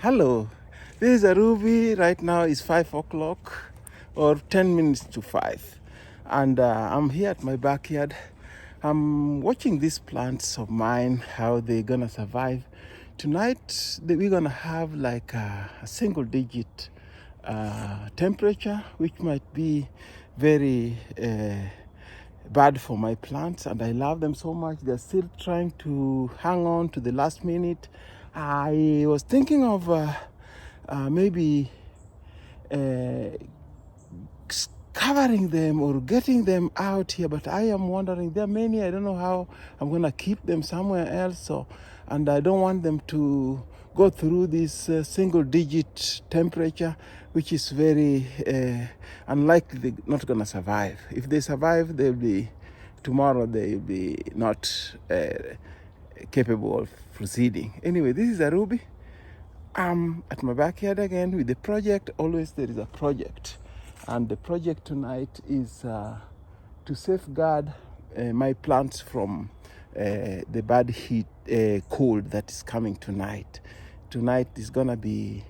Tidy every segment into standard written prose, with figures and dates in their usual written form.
Hello, this is a Ruby. Right now it's 5 o'clock or 10 minutes to 5. And I'm here at my backyard. I'm watching these plants of mine, how they're gonna survive. Tonight we're gonna have like a single digit temperature, which might be very bad for my plants, and I love them so much. They're still trying to hang on to the last minute. I was thinking of maybe covering them or getting them out here, but I am wondering, there are many, I don't know how I'm gonna keep them somewhere else. So, and I don't want them to go through this single digit temperature, which is very unlikely not gonna survive. If they survive, they'll be, tomorrow they'll be not capable of proceeding. Anyway, this is a Ruby. I'm at my backyard again with the project. Always there is a project. And the project tonight is to safeguard my plants from the bad heat, cold that is coming tonight. Tonight is gonna be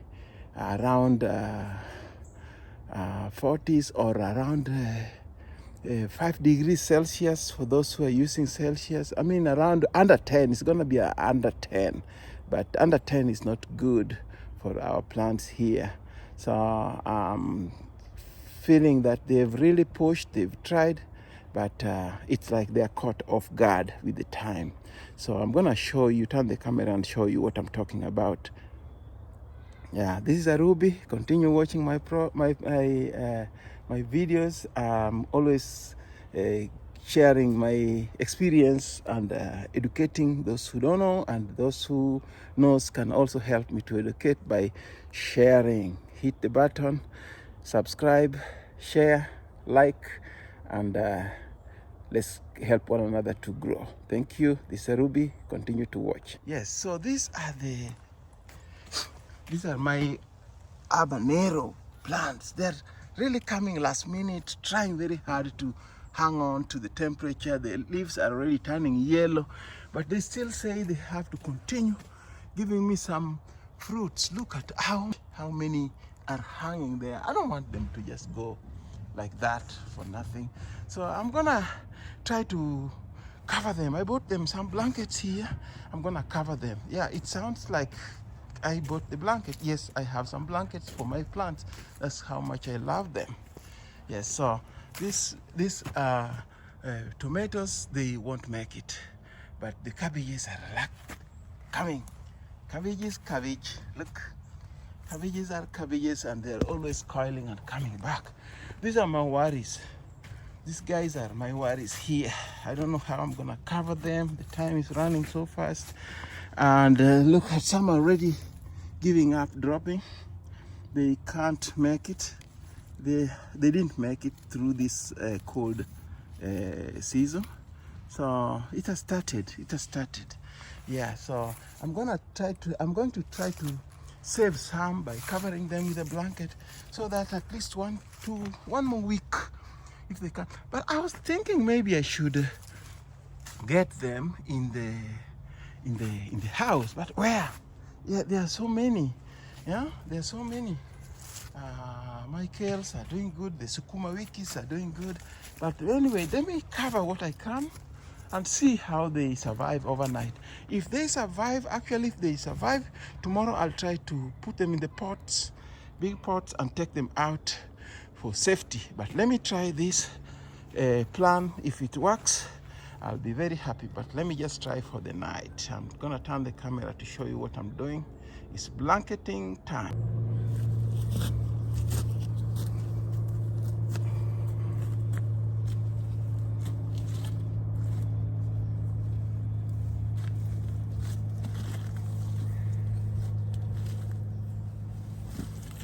around 40s or around 5 degrees Celsius for those who are using Celsius. I mean, around under 10. It's gonna be under 10, but under 10 is not good for our plants here. So feeling that they've really pushed, they've tried, but it's like they're caught off guard with the time. So I'm gonna show you, turn the camera and show you what I'm talking about. Yeah, this is a Ruby. Continue watching my videos. I'm always sharing my experience and educating those who don't know, and those who knows can also help me to educate by sharing. Hit the button, subscribe, share, like, and let's help one another to grow. Thank you. This is a Ruby. Continue to watch. Yes, so these are my habanero plants. They're really coming last minute, trying very hard to hang on to the temperature. The leaves are already turning yellow, but they still say they have to continue giving me some fruits. Look at how many are hanging there. I don't want them to just go like that for nothing. So I'm gonna try to cover them. I bought them some blankets here. I'm gonna cover them. Yeah, it sounds like I bought the blanket. Yes, I have some blankets for my plants. That's how much I love them. Yes, so these tomatoes, they won't make it, but the cabbages are coming. Cabbage. Look, cabbages are cabbages, and they're always coiling and coming back. These are my worries. These guys are my worries here. I don't know how I'm gonna cover them. The time is running so fast. And look at some already giving up, dropping. They can't make it. They didn't make it through this cold season. So it has started. Yeah, so I'm going to try to save some by covering them with a blanket, so that at least one more week, if they can. But I was thinking maybe I should get them in the house. But where? Yeah, there are so many. Yeah, there are so many. My kales are doing good. The sukuma wikis are doing good. But anyway, let me cover what I can and see how they survive overnight. If they survive, tomorrow I'll try to put them in the pots, big pots, and take them out for safety. But let me try this plan. If it works, I'll be very happy. But let me just try for the night. I'm gonna turn the camera to show you what I'm doing. It's blanketing time.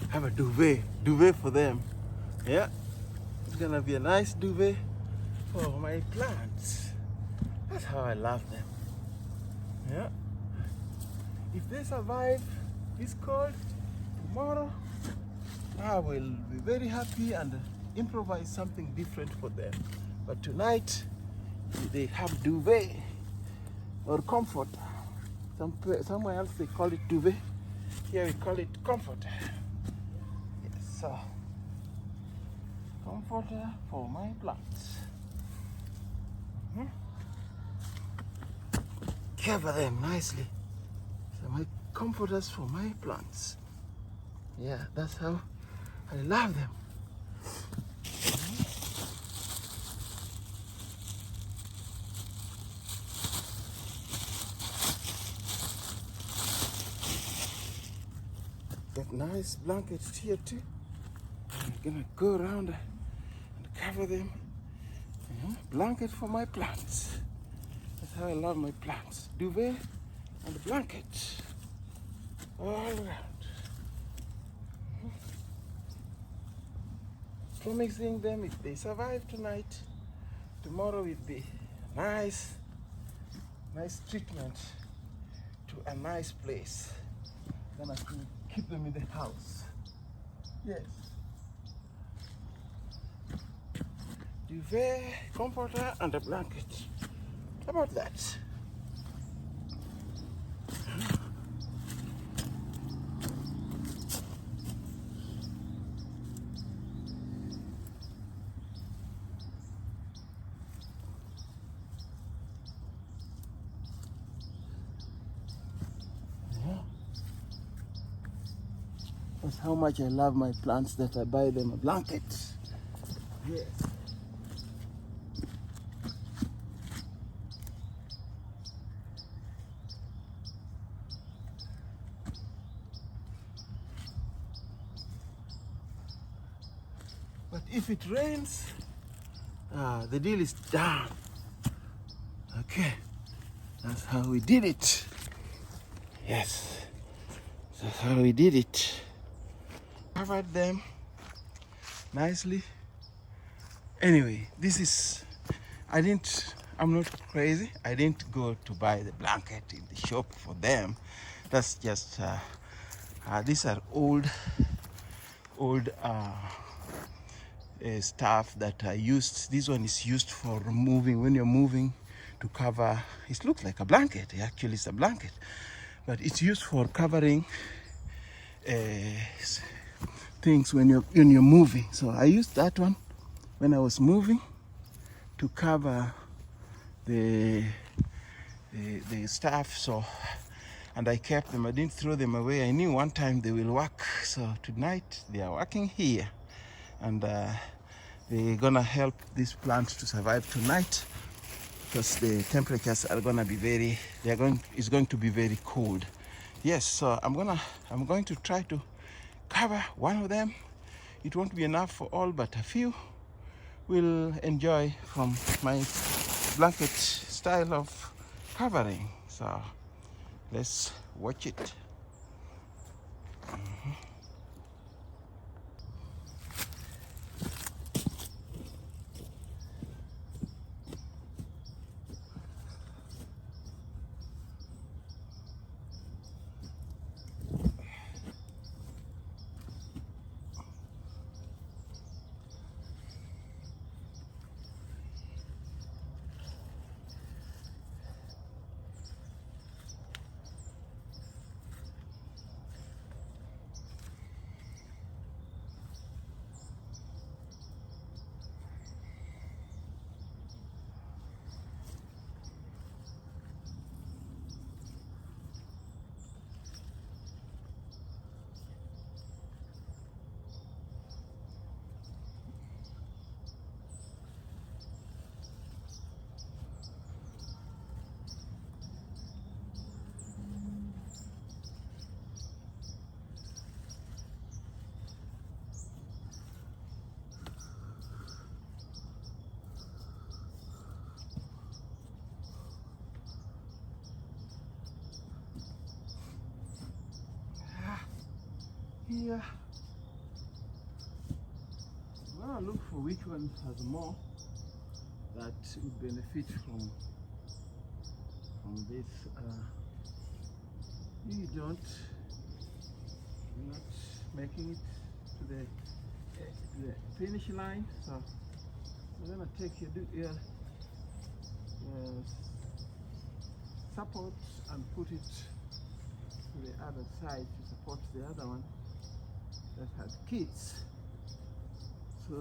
Have a duvet for them. Yeah, it's gonna be a nice duvet for my plants. That's how I love them. Yeah, if they survive this cold, tomorrow I will be very happy and improvise something different for them. But tonight they have duvet or comfort. Somewhere else they call it duvet. Here we call it comforter. Yes, so comforter for my plants. Cover them nicely. So my comforters for my plants. Yeah, that's how I love them. Got nice blankets here too. I'm gonna go around and cover them. Blanket for my plants. That's how I love my plants. Duvet and blanket all around. Promising them if they survive tonight, tomorrow will be nice treatment to a nice place. Gonna keep them in the house. Yes. Duvet, comforter, and a blanket. How about that? That's how much I love my plants that I buy them a blanket. Yes. But if it rains, the deal is done. Okay, that's how we did it. Yes, that's how we did it. Covered them nicely. Anyway, I'm not crazy. I didn't go to buy the blanket in the shop for them. That's just, these are old stuff that I used. This one is used for moving, when you're moving to cover. It looks like a blanket. Actually, it's a blanket, but it's used for covering things when you're moving. So I used that one when I was moving to cover the stuff. So, and I kept them. I didn't throw them away. I knew one time they will work. So tonight they are working here, and they're gonna help these plants to survive tonight, because the temperatures are gonna be it's going to be very cold. Yes, so I'm going to try to cover one of them. It won't be enough for all, but a few will enjoy from my blanket style of covering. So let's watch it. Here, I'm gonna look for which one has more that would benefit from this. You're not making it to the finish line, so we're gonna take your support and put it to the other side to support the other one that had kids. So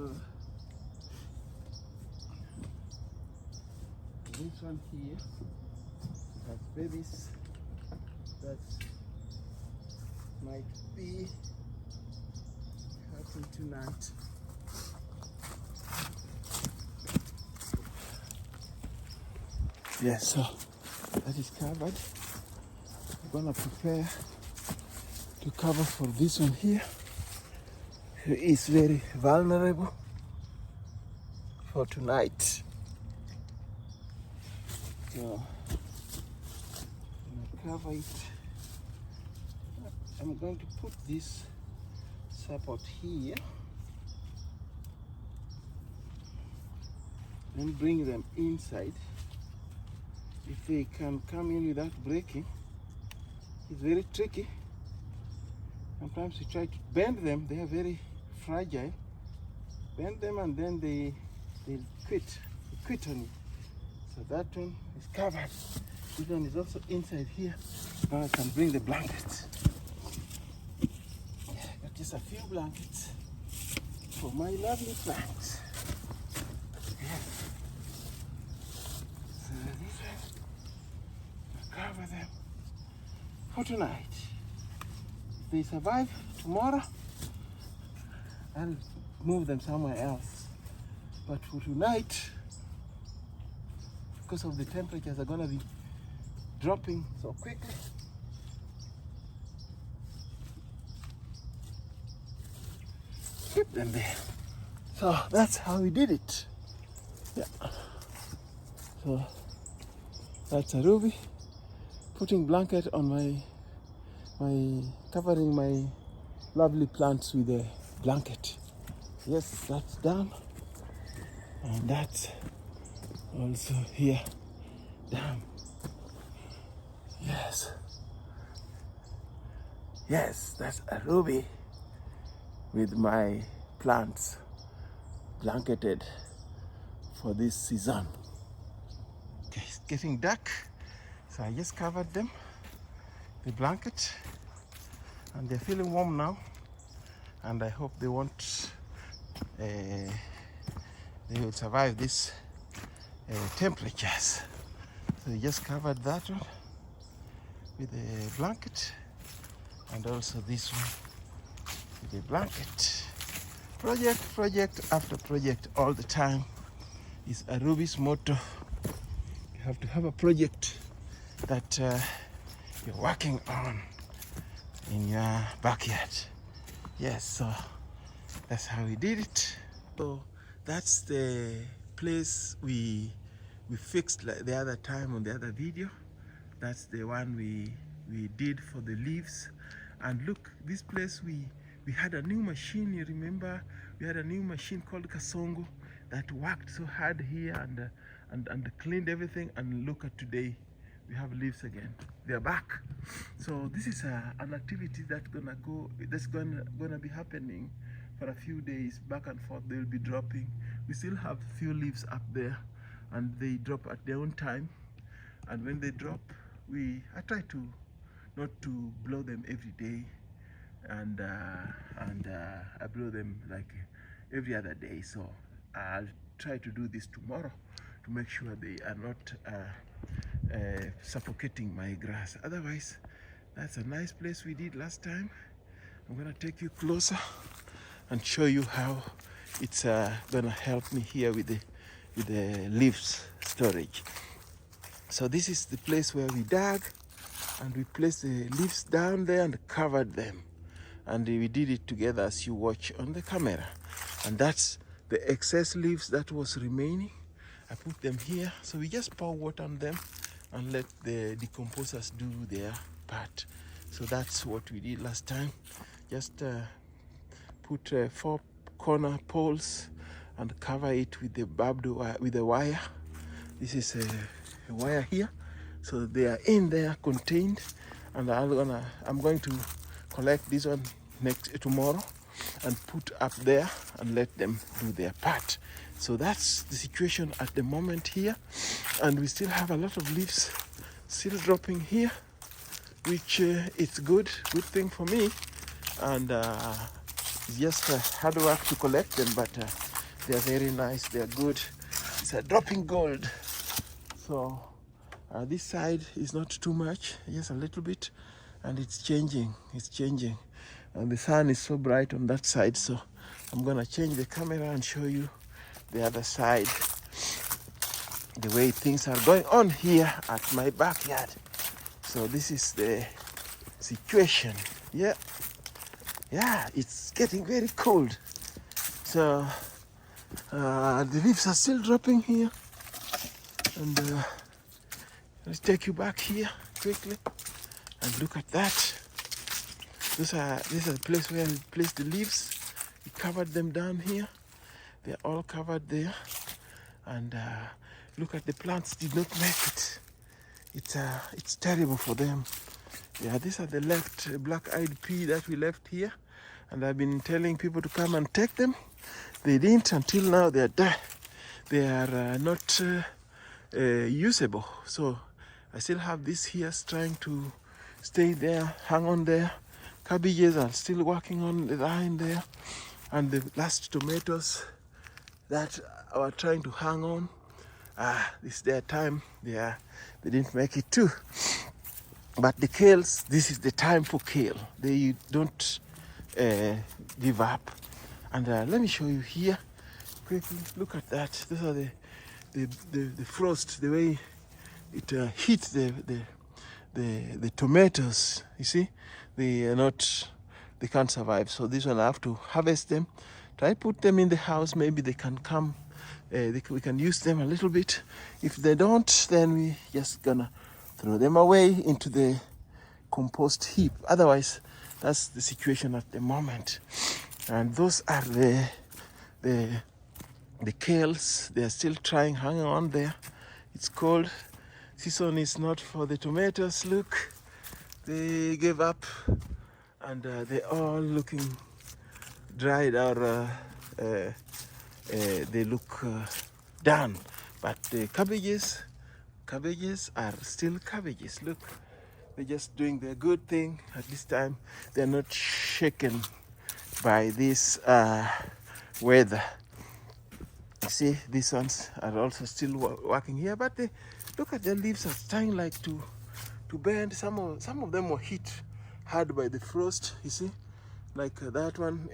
this one here has babies that might be happening tonight. Yes, so that is covered. I'm gonna prepare to cover for this one here. It is very vulnerable for tonight. So I'm gonna cover it. I'm going to put this support here and bring them inside. If they can come in without breaking, it's very tricky. Sometimes you try to bend them, they are very fragile. Bend them and then they quit on you. So that one is covered. This one is also inside here. Now I can bring the blankets. Got just a few blankets for my lovely plants. So these ones, I'll cover them for tonight. If they survive tomorrow, I'll move them somewhere else. But for tonight, because of the temperatures are gonna be dropping so quickly, keep them there. So that's how we did it. Yeah. So that's a ruby. Putting blanket on my covering my lovely plants with a blanket. Yes, that's done. And that's also here done. Yes. Yes, that's a ruby with my plants blanketed for this season. Okay, it's getting dark, so I just covered them, the blanket, and they're feeling warm now, and I hope they won't, they will survive this temperatures. So we just covered that one with a blanket, and also this one with a blanket. Project after project all the time is a Ruby's motto. You have to have a project that you're working on in your backyard. Yes, so that's how we did it. So that's the place we fixed like the other time on the other video. That's the one we did for the leaves. And look, this place we had a new machine. You remember we had a new machine called Kasongo that worked so hard here and cleaned everything. And look at today, we have leaves again. They're back. So this is an activity that's gonna be happening for a few days, back and forth. They'll be dropping. We still have few leaves up there, and they drop at their own time. And when they drop, I try to not to blow them every day, and I blow them like every other day. So I'll try to do this tomorrow to make sure they are not suffocating my grass. Otherwise, that's a nice place we did last time. I'm gonna take you closer and show you how it's gonna help me here with the leaves storage. So this is the place where we dug, and we placed the leaves down there and covered them, and we did it together as you watch on the camera. And that's the excess leaves that was remaining. I put them here, so we just pour water on them and let the decomposers do their part. So that's what we did last time. Just put 4 corner poles and cover it with the barbed wire, with the wire. This is a wire here, so they are in there contained. And I'm going to collect this one tomorrow and put up there and let them do their part. So that's the situation at the moment here, and we still have a lot of leaves still dropping here. which it's good thing for me, and it's just hard work to collect them, but they're very nice, they're good. It's a dropping gold. So this side is not too much, just a little bit, and it's changing, and the sun is so bright on that side, so I'm gonna change the camera and show you the other side, the way things are going on here at my backyard. So this is the situation. Yeah, it's getting very cold. So the leaves are still dropping here, and let's take you back here quickly and look at that. This is the place where we placed the leaves. We covered them down here. They're all covered there, and look at the plants did not make it. It's terrible for them. Yeah, these are the left black-eyed pea that we left here, and I've been telling people to come and take them. They didn't until now. They are dead. They are not usable. So I still have this here trying to stay there, hang on there. Cabbages are still working on the line there, and the last tomatoes that are trying to hang on. This is their time. They didn't make it too. But the kales, this is the time for kale. They don't give up. And let me show you here quickly. Look at that. These are the frost, the way it hit the tomatoes. You see, they can't survive. So this one I have to harvest them. Try put them in the house. Maybe they can come. We can use them a little bit. If they don't, then we just gonna throw them away into the compost heap. Otherwise, that's the situation at the moment. And those are the kales. They are still trying, hanging on there. It's cold. Season is not for the tomatoes. Look, they gave up, and they're all looking dried, or they look done. But the cabbages are still cabbages. Look, they're just doing their good thing at this time. They're not shaken by this weather. You see, these ones are also still working here, but look at the leaves are starting like to bend. Some of them were hit hard by the frost. You see, like that one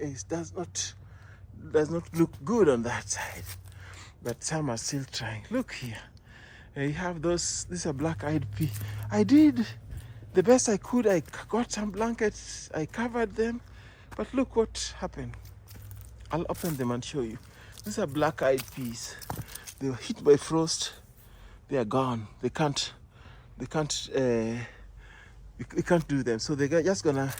does not look good on that side, but some are still trying. Look here, you have those. These are black-eyed pea. I did the best I could. I got some blankets, I covered them, but look what happened. I'll open them and show you. These are black-eyed peas. They were hit by frost. They are gone. We can't do them. So they're just gonna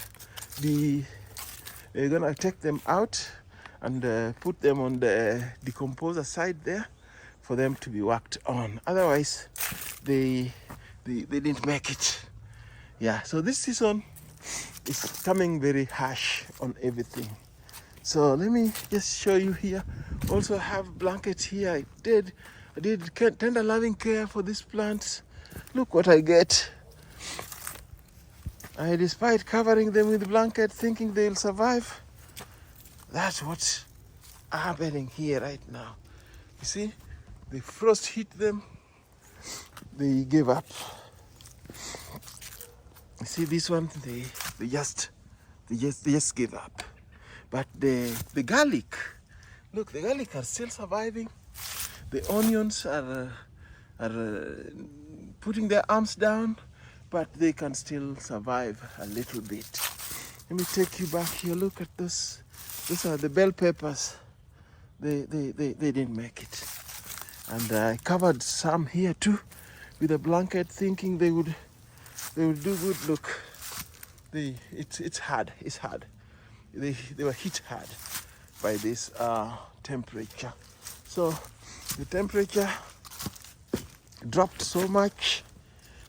take them out and put them on the decomposer side there for them to be worked on. Otherwise, they didn't make it. Yeah. So this season is coming very harsh on everything. So let me just show you here. Also, I have blankets here. I did tender loving care for these plants. Look what I get. Despite covering them with blanket, thinking they'll survive, that's what's happening here right now. You see, the frost hit them. They gave up. You see this one, they just gave up. But the garlic, look, the garlic are still surviving. The onions are putting their arms down, but they can still survive a little bit. Let me take you back here. Look at this. These are the bell peppers. They didn't make it. And I covered some here too with a blanket, thinking they would do good. Look, it's hard. It's hard. They were hit hard by this temperature. So the temperature dropped so much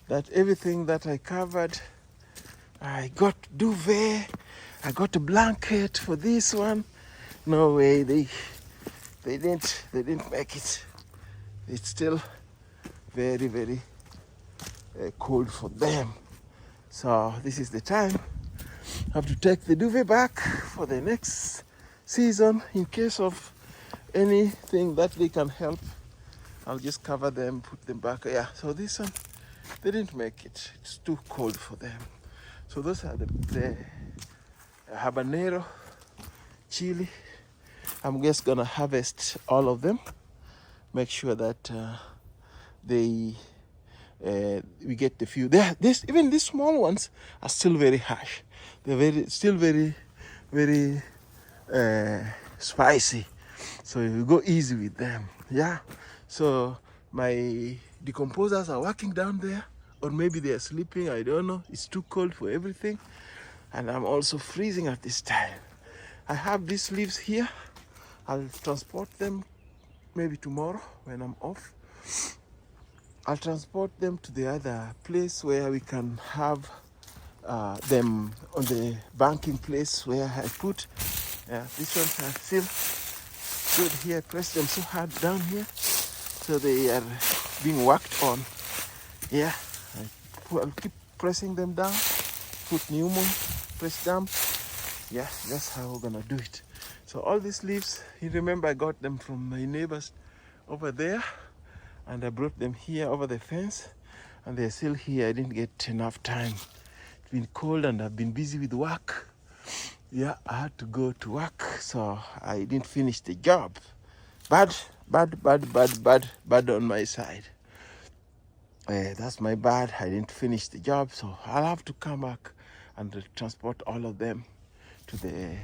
that everything that I covered, I got duvet, I got a blanket for this one. No way, they didn't make it. It's still very, very cold for them. So this is the time. I have to take the duvet back for the next season in case of anything that they can help. I'll just cover them, put them back. Yeah, so this one, they didn't make it. It's too cold for them. So those are the habanero, chili. I'm just gonna harvest all of them. Make sure that we get the few. Even these small ones are still very harsh. They're still very spicy. So you go easy with them. Yeah. So my decomposers are working down there, or maybe they are sleeping. I don't know. It's too cold for everything, and I'm also freezing at this time. I have these leaves here. I'll transport them maybe tomorrow when I'm off. I'll transport them to the other place where we can have them on the banking place where I put. These ones are still good here. I press them so hard down here, so they are being worked on. Yeah, I'll keep pressing them down. Put new one, press down. Yeah, that's how we're gonna do it. So all these leaves, you remember I got them from my neighbors over there, and I brought them here over the fence, and they're still here. I didn't get enough time. It's been cold and I've been busy with work. Yeah, I had to go to work, so I didn't finish the job. Bad on my side. That's my bad. I didn't finish the job, so I'll have to come back and transport all of them to the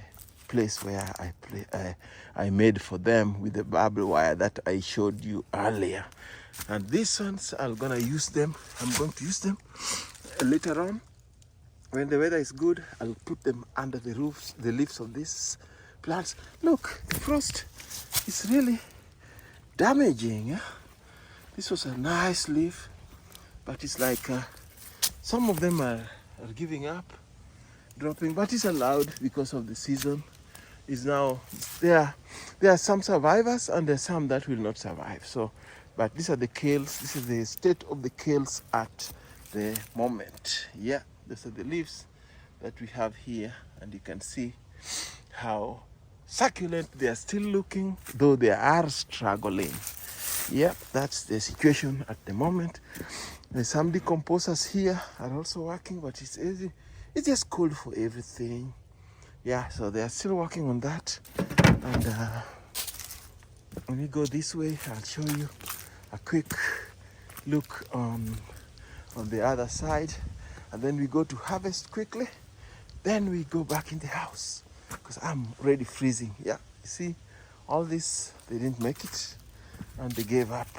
place where I made for them with the barbed wire that I showed you earlier. And these ones, I'm going to use them later on. When the weather is good, I'll put them under the leaves of these plants. Look, the frost is really damaging. Yeah? This was a nice leaf, but it's like some of them are giving up, dropping, but it's allowed because of the season. Is now there are some survivors and there are some that will not survive. So, but these are the kales. This is the state of the kales at the moment. Yeah, these are the leaves that we have here, and you can see how succulent they are still looking, though they are struggling. Yeah, that's the situation at the moment. There's some decomposers here are also working, but it's easy. It's just cold for everything. Yeah, so they are still working on that. And when we go this way, I'll show you a quick look on the other side. And then we go to harvest quickly. Then we go back in the house because I'm already freezing. Yeah, you see, all this, they didn't make it and they gave up.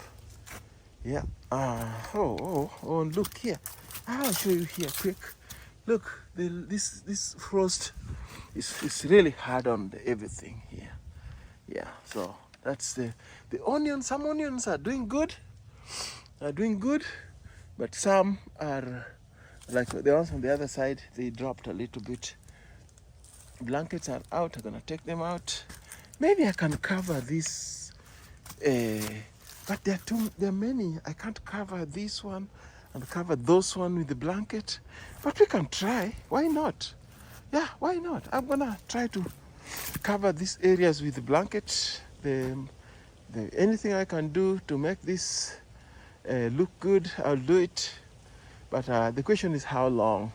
Yeah. And look here. I'll show you here quick. Look, this frost is really hard on everything here. Yeah, so that's the onions. Some onions are doing good, but some are like the ones on the other side. They dropped a little bit. Blankets are out. I'm gonna take them out. Maybe I can cover this, but there are many. I can't cover this one and cover those one with the blanket, but we can try. Why not? Yeah, why not? I'm gonna try to cover these areas with the blanket. Anything I can do to make this look good, I'll do it. But the question is how long,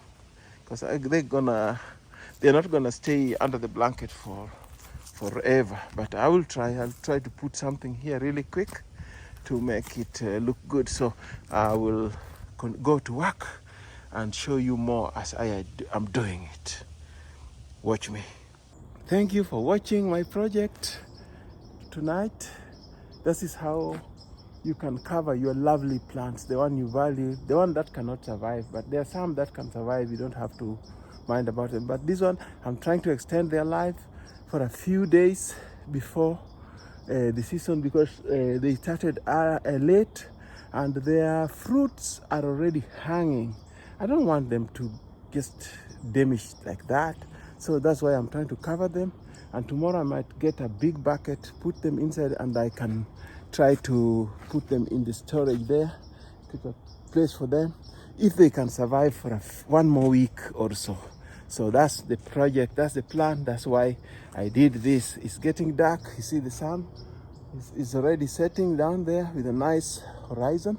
because they're not gonna stay under the blanket forever. But I will try. I'll try to put something here really quick to make it look good. So I will go to work and show you more as I'm doing it. Watch me. Thank you for watching my project tonight. This is how you can cover your lovely plants, the one you value, the one that cannot survive. But there are some that can survive. You don't have to mind about them. But this one, I'm trying to extend their life for a few days before the season, because they started late and their fruits are already hanging. I don't want them to just damage like that. So that's why I'm trying to cover them. And tomorrow I might get a big bucket, put them inside, and I can try to put them in the storage there, keep a place for them. if they can survive for one more week or so. So that's the project, that's the plan, that's why I did this. It's getting dark, you see the sun is already setting down there with a nice horizon.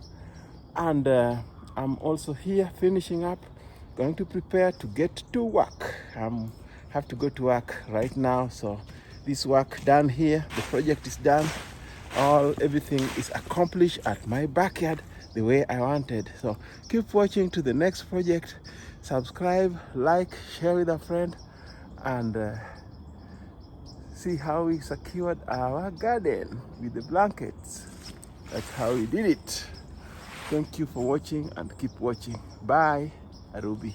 And I'm also here finishing up, going to prepare to get to work. Have to go to work right now. So this work done here, the project is done. Everything is accomplished at my backyard the way I wanted. So keep watching to the next project. Subscribe, like, share with a friend, and see how we secured our garden with the blankets. That's how we did it. Thank you for watching and keep watching. Bye, Arubi.